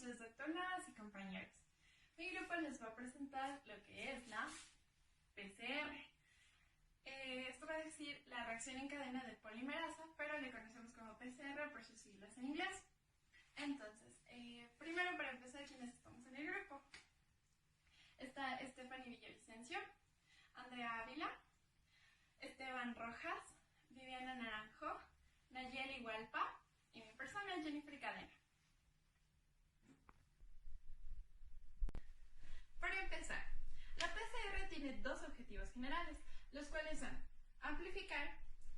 noches, doctoras y compañeros. Mi grupo les va a presentar lo que es la PCR. Esto va a decir la reacción en cadena de polimerasa, pero le conocemos como PCR por sus siglas en inglés. Entonces, primero para empezar, ¿quiénes estamos en el grupo? Está Stephanie Villavicencio, Andrea Ávila, Esteban Rojas, Viviana Naranjo, Nayeli Hualpa y mi persona, Jennifer Cadena. Para empezar, la PCR tiene dos objetivos generales, los cuales son amplificar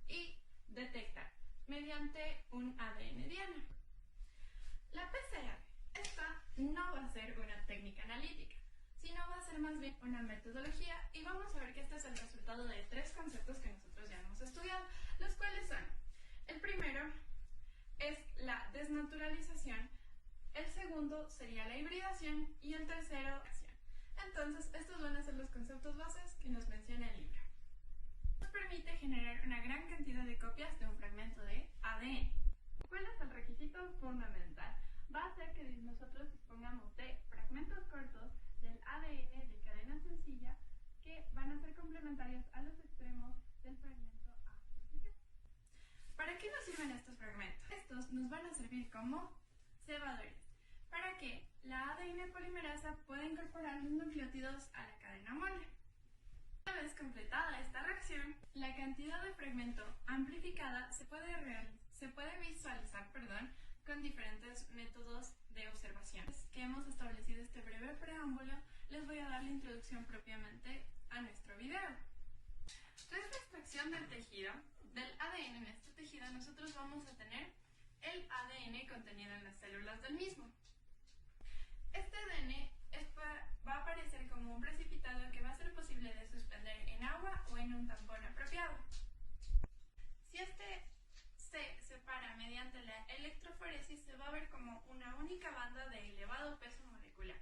y detectar mediante un ADN diana. La PCR, esta no va a ser una técnica analítica, sino va a ser más bien una metodología, y vamos a ver que este es el resultado de tres conceptos que nosotros ya hemos estudiado, los cuales son: el primero es la desnaturalización, el segundo sería la hibridación y el tercero acción. Entonces, estos van a ser los conceptos bases que nos menciona el libro. Nos permite generar una gran cantidad de copias de un fragmento de ADN. ¿Cuál es el requisito fundamental? Va a ser que nosotros dispongamos de fragmentos cortos del ADN de cadena sencilla que van a ser complementarios a los extremos del fragmento amplificado. ¿Para qué nos sirven estos fragmentos? Estos nos van a servir como cebadores, para que la ADN polimerasa pueda incorporar los nucleótidos a la cadena molde. Una vez completada esta reacción, la cantidad de fragmento amplificada se puede visualizar con diferentes métodos de observaciones. Que hemos establecido este breve preámbulo, les voy a dar la introducción propiamente a nuestro video. Tras la extracción del tejido, del ADN en este tejido, nosotros vamos a tener el ADN contenido en las células del mismo. Este ADN va a aparecer como un precipitado que va a ser posible de suspender en agua o en un tampón apropiado. Si este se separa mediante la electroforesis, se va a ver como una única banda de elevado peso molecular.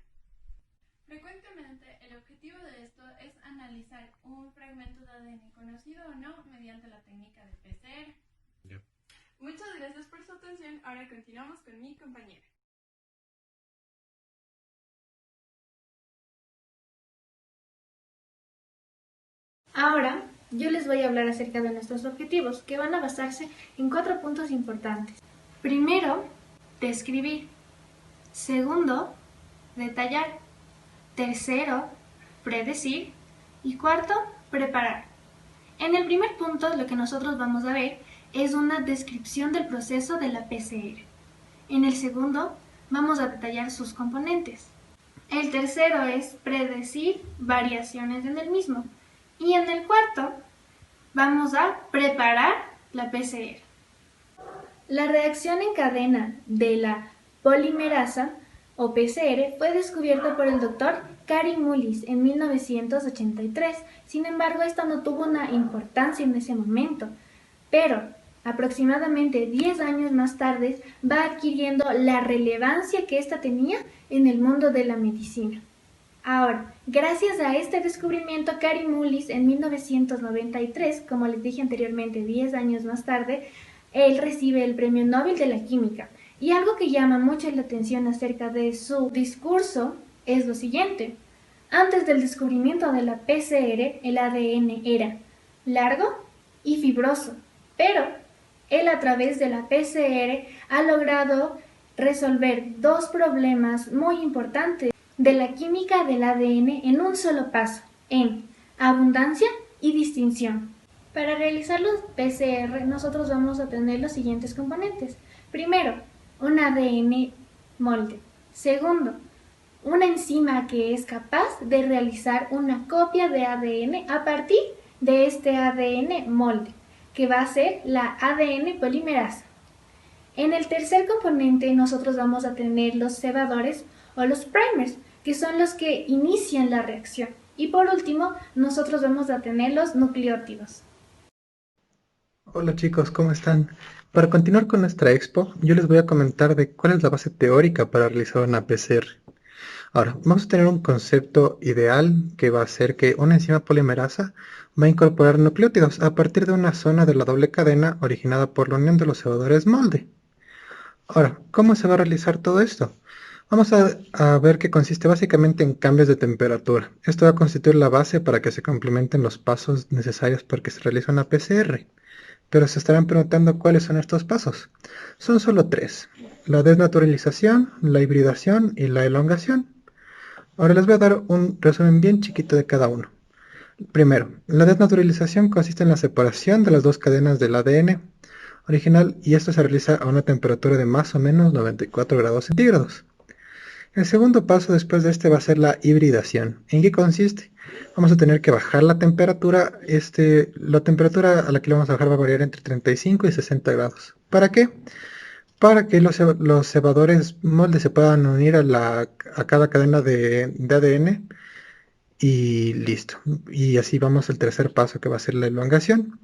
Frecuentemente, el objetivo de esto es analizar un fragmento de ADN conocido o no mediante la técnica de PCR. Muchas gracias por su atención. Ahora continuamos con mi compañera. Ahora, yo les voy a hablar acerca de nuestros objetivos, que van a basarse en 4 puntos importantes. Primero, describir. Segundo, detallar. Tercero, predecir. Y cuarto, preparar. En el primer punto, lo que nosotros vamos a ver es una descripción del proceso de la PCR. En el segundo, vamos a detallar sus componentes. El tercero es predecir variaciones en el mismo. Y en el cuarto, vamos a preparar la PCR. La reacción en cadena de la polimerasa o PCR fue descubierta por el doctor Kary Mullis en 1983. Sin embargo, esta no tuvo una importancia en ese momento, pero aproximadamente 10 años más tarde va adquiriendo la relevancia que esta tenía en el mundo de la medicina. Ahora, gracias a este descubrimiento, Kary Mullis en 1993, como les dije anteriormente, 10 años más tarde, él recibe el Premio Nobel de la Química. Y algo que llama mucho la atención acerca de su discurso es lo siguiente. Antes del descubrimiento de la PCR, el ADN era largo y fibroso, pero él a través de la PCR ha logrado resolver dos problemas muy importantes de la química del ADN en un solo paso, en abundancia y distinción. Para realizar los PCR nosotros vamos a tener los siguientes componentes. Primero, un ADN molde. Segundo, una enzima que es capaz de realizar una copia de ADN a partir de este ADN molde, que va a ser la ADN polimerasa. En el tercer componente nosotros vamos a tener los cebadores o los primers, que son los que inician la reacción. Y por último, nosotros vamos a tener los nucleótidos. Hola chicos, ¿cómo están? Para continuar con nuestra expo, yo les voy a comentar de cuál es la base teórica para realizar una PCR. Ahora, vamos a tener un concepto ideal que va a ser que una enzima polimerasa va a incorporar nucleótidos a partir de una zona de la doble cadena originada por la unión de los cebadores molde. Ahora, ¿cómo se va a realizar todo esto? Vamos a ver que consiste básicamente en cambios de temperatura. Esto va a constituir la base para que se complementen los pasos necesarios para que se realice una PCR. Pero se estarán preguntando cuáles son estos pasos. Son solo tres: la desnaturalización, la hibridación y la elongación. Ahora les voy a dar un resumen bien chiquito de cada uno. Primero, la desnaturalización consiste en la separación de las dos cadenas del ADN original, y esto se realiza a una temperatura de más o menos 94 grados centígrados. El segundo paso después de este va a ser la hibridación. ¿En qué consiste? Vamos a tener que bajar la temperatura. La temperatura a la que le vamos a bajar va a variar entre 35 y 60 grados. ¿Para qué? Para que los cebadores moldes se puedan unir a cada cadena de ADN y listo. Y así vamos al tercer paso, que va a ser la elongación.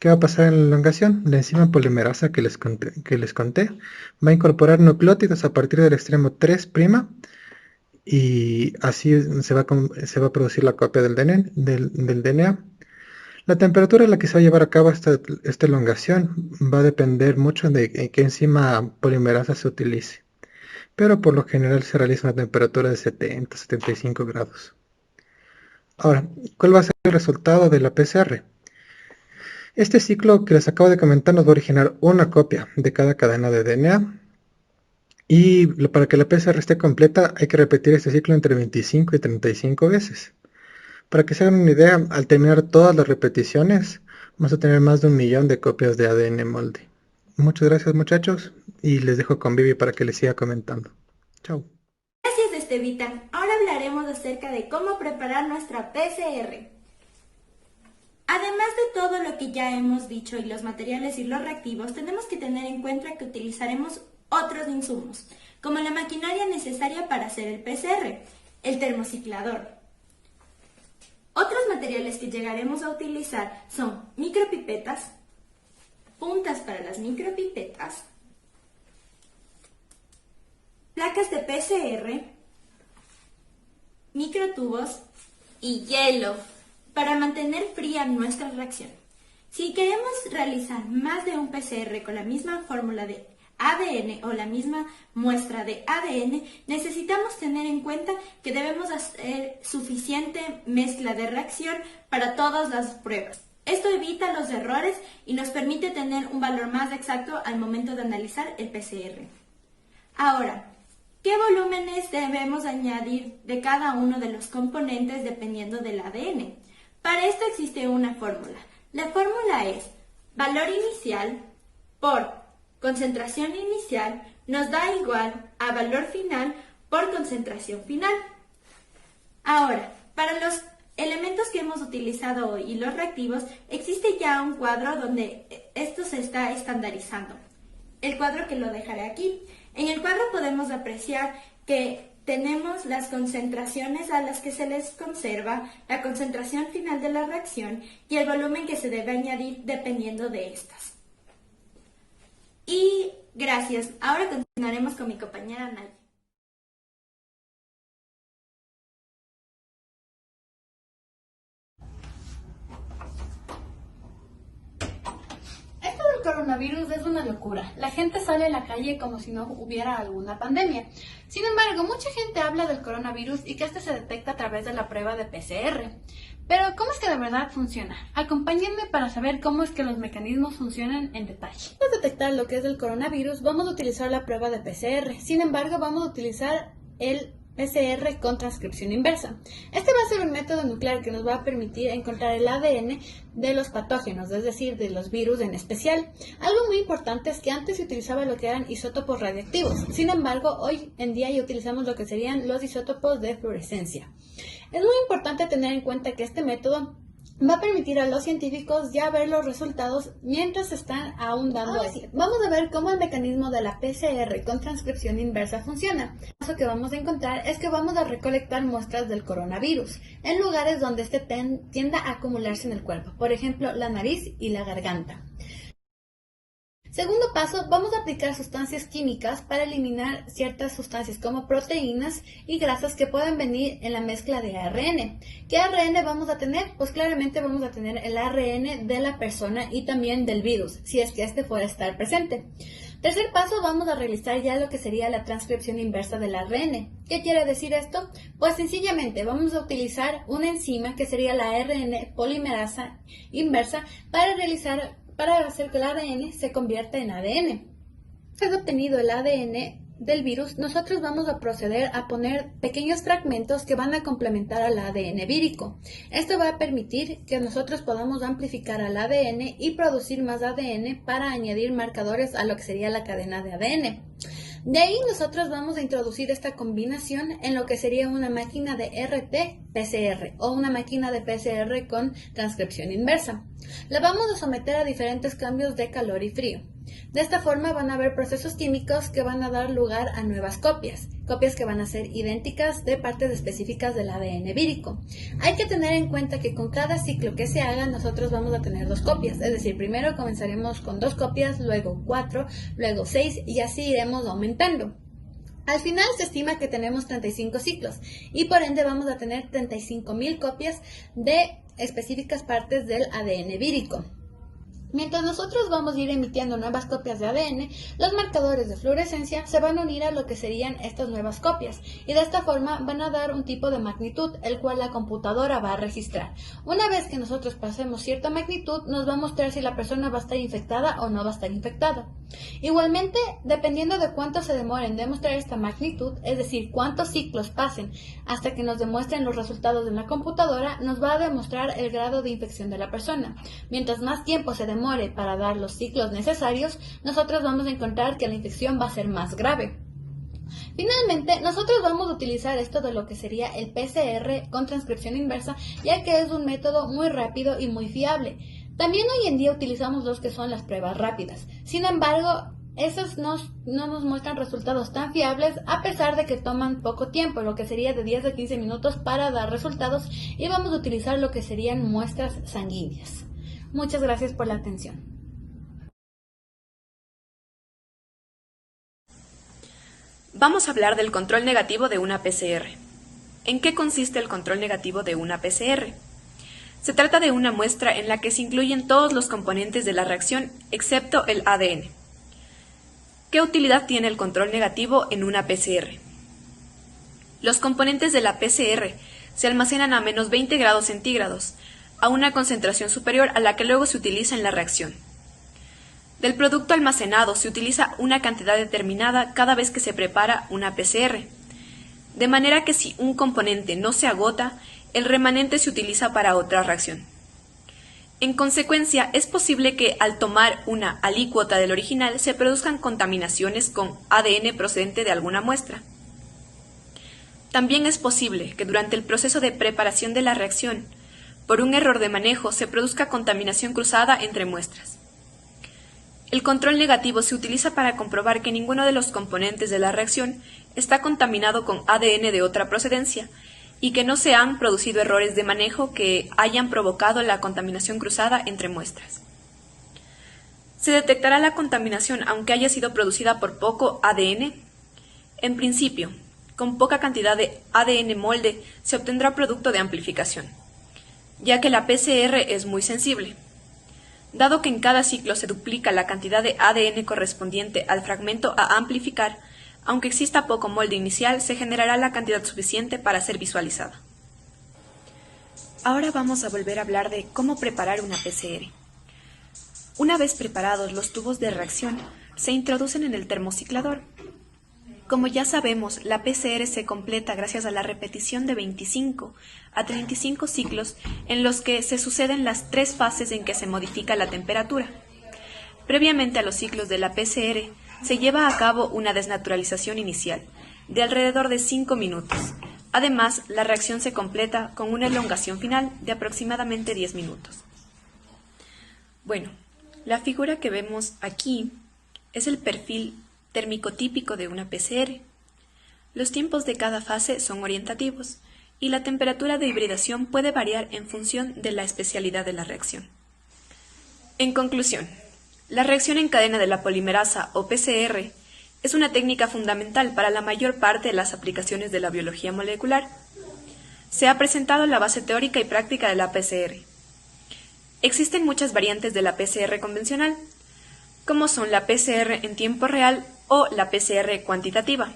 ¿Qué va a pasar en la elongación? La enzima polimerasa que les conté va a incorporar nucleótidos a partir del extremo 3' y así se va a producir la copia del DNA. La temperatura a la que se va a llevar a cabo esta elongación va a depender mucho de qué enzima polimerasa se utilice, pero por lo general se realiza a una temperatura de 70-75 grados. Ahora, ¿cuál va a ser el resultado de la PCR? Este ciclo que les acabo de comentar nos va a originar una copia de cada cadena de DNA, y para que la PCR esté completa hay que repetir este ciclo entre 25 y 35 veces. Para que se hagan una idea, al terminar todas las repeticiones vamos a tener más de 1.000.000 de copias de ADN molde. Muchas gracias, muchachos, y les dejo con Vivi para que les siga comentando. Chao. Gracias, Estevita. Ahora hablaremos acerca de cómo preparar nuestra PCR. Además de todo lo que ya hemos dicho y los materiales y los reactivos, tenemos que tener en cuenta que utilizaremos otros insumos, como la maquinaria necesaria para hacer el PCR, el termociclador. Otros materiales que llegaremos a utilizar son micropipetas, puntas para las micropipetas, placas de PCR, microtubos y hielo para mantener fría nuestra reacción. Si queremos realizar más de un PCR con la misma fórmula de ADN o la misma muestra de ADN, necesitamos tener en cuenta que debemos hacer suficiente mezcla de reacción para todas las pruebas. Esto evita los errores y nos permite tener un valor más exacto al momento de analizar el PCR. Ahora, ¿qué volúmenes debemos añadir de cada uno de los componentes dependiendo del ADN? Para esto existe una fórmula. La fórmula es valor inicial por concentración inicial nos da igual a valor final por concentración final. Ahora, para los elementos que hemos utilizado hoy y los reactivos, existe ya un cuadro donde esto se está estandarizando. El cuadro que lo dejaré aquí. En el cuadro podemos apreciar que tenemos las concentraciones a las que se les conserva, la concentración final de la reacción y el volumen que se debe añadir dependiendo de estas. Y gracias. Ahora continuaremos con mi compañera Nay. Esto del coronavirus es una locura. La gente sale a la calle como si no hubiera alguna pandemia. Sin embargo, mucha gente habla del coronavirus y que este se detecta a través de la prueba de PCR. Pero, ¿cómo es que de verdad funciona? Acompáñenme para saber cómo es que los mecanismos funcionan en detalle. Para detectar lo que es el coronavirus, vamos a utilizar la prueba de PCR. Sin embargo, vamos a utilizar el PCR con transcripción inversa. Este va a ser un método nuclear que nos va a permitir encontrar el ADN de los patógenos, es decir, de los virus en especial. Algo muy importante es que antes se utilizaba lo que eran isótopos radiactivos. Sin embargo, hoy en día ya utilizamos lo que serían los isótopos de fluorescencia. Es muy importante tener en cuenta que este método va a permitir a los científicos ya ver los resultados mientras están aún dando así. Vamos a ver cómo el mecanismo de la PCR con transcripción inversa funciona. Lo que vamos a encontrar es que vamos a recolectar muestras del coronavirus en lugares donde este tienda a acumularse en el cuerpo, por ejemplo, la nariz y la garganta. Segundo paso, vamos a aplicar sustancias químicas para eliminar ciertas sustancias como proteínas y grasas que pueden venir en la mezcla de ARN. ¿Qué ARN vamos a tener? Pues claramente vamos a tener el ARN de la persona y también del virus, si es que este fuera a estar presente. Tercer paso, vamos a realizar ya lo que sería la transcripción inversa del ARN. ¿Qué quiere decir esto? Pues sencillamente vamos a utilizar una enzima que sería la ARN polimerasa inversa para hacer que el ADN se convierta en ADN. Una vez obtenido el ADN del virus, nosotros vamos a proceder a poner pequeños fragmentos que van a complementar al ADN vírico. Esto va a permitir que nosotros podamos amplificar al ADN y producir más ADN para añadir marcadores a lo que sería la cadena de ADN. De ahí nosotros vamos a introducir esta combinación en lo que sería una máquina de RT-PCR o una máquina de PCR con transcripción inversa. La vamos a someter a diferentes cambios de calor y frío. De esta forma van a haber procesos químicos que van a dar lugar a nuevas copias que van a ser idénticas de partes específicas del ADN vírico. Hay que tener en cuenta que con cada ciclo que se haga nosotros vamos a tener 2 copias, es decir, primero comenzaremos con 2 copias, luego 4, luego 6 y así iremos aumentando. Al final se estima que tenemos 35 ciclos y por ende vamos a tener 35.000 copias de específicas partes del ADN vírico. Mientras nosotros vamos a ir emitiendo nuevas copias de ADN, los marcadores de fluorescencia se van a unir a lo que serían estas nuevas copias y de esta forma van a dar un tipo de magnitud el cual la computadora va a registrar. Una vez que nosotros pasemos cierta magnitud nos va a mostrar si la persona va a estar infectada o no va a estar infectada. Igualmente, dependiendo de cuánto se demore en demostrar esta magnitud, es decir, cuántos ciclos pasen hasta que nos demuestren los resultados en la computadora, nos va a demostrar el grado de infección de la persona. Mientras más tiempo se demore para dar los ciclos necesarios, nosotros vamos a encontrar que la infección va a ser más grave. Finalmente, nosotros vamos a utilizar esto de lo que sería el PCR con transcripción inversa, ya que es un método muy rápido y muy fiable. También hoy en día utilizamos los que son las pruebas rápidas. Sin embargo, esos no nos muestran resultados tan fiables a pesar de que toman poco tiempo, lo que sería de 10 a 15 minutos para dar resultados, y vamos a utilizar lo que serían muestras sanguíneas. Muchas gracias por la atención. Vamos a hablar del control negativo de una PCR. ¿En qué consiste el control negativo de una PCR? Se trata de una muestra en la que se incluyen todos los componentes de la reacción excepto el ADN. ¿Qué utilidad tiene el control negativo en una PCR? Los componentes de la PCR se almacenan a menos 20 grados centígrados, a una concentración superior a la que luego se utiliza en la reacción. Del producto almacenado se utiliza una cantidad determinada cada vez que se prepara una PCR, de manera que si un componente no se agota, el remanente se utiliza para otra reacción. En consecuencia, es posible que al tomar una alícuota del original se produzcan contaminaciones con ADN procedente de alguna muestra. También es posible que durante el proceso de preparación de la reacción, por un error de manejo, se produzca contaminación cruzada entre muestras. El control negativo se utiliza para comprobar que ninguno de los componentes de la reacción está contaminado con ADN de otra procedencia y que no se han producido errores de manejo que hayan provocado la contaminación cruzada entre muestras. ¿Se detectará la contaminación aunque haya sido producida por poco ADN? En principio, con poca cantidad de ADN molde se obtendrá producto de amplificación, ya que la PCR es muy sensible. Dado que en cada ciclo se duplica la cantidad de ADN correspondiente al fragmento a amplificar, aunque exista poco molde inicial, se generará la cantidad suficiente para ser visualizada. Ahora vamos a volver a hablar de cómo preparar una PCR. Una vez preparados los tubos de reacción, se introducen en el termociclador. Como ya sabemos, la PCR se completa gracias a la repetición de 25 a 35 ciclos en los que se suceden las 3 fases en que se modifica la temperatura. Previamente a los ciclos de la PCR, se lleva a cabo una desnaturalización inicial, de alrededor de 5 minutos. Además, la reacción se completa con una elongación final de aproximadamente 10 minutos. Bueno, la figura que vemos aquí es el perfil térmico típico de una PCR. Los tiempos de cada fase son orientativos y la temperatura de hibridación puede variar en función de la especialidad de la reacción. En conclusión, la reacción en cadena de la polimerasa o PCR es una técnica fundamental para la mayor parte de las aplicaciones de la biología molecular. Se ha presentado la base teórica y práctica de la PCR. Existen muchas variantes de la PCR convencional. como son la PCR en tiempo real o la PCR cuantitativa,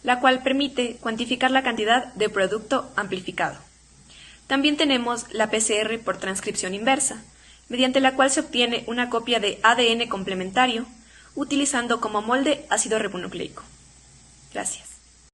la cual permite cuantificar la cantidad de producto amplificado. También tenemos la PCR por transcripción inversa, mediante la cual se obtiene una copia de ADN complementario utilizando como molde ácido ribonucleico. Gracias.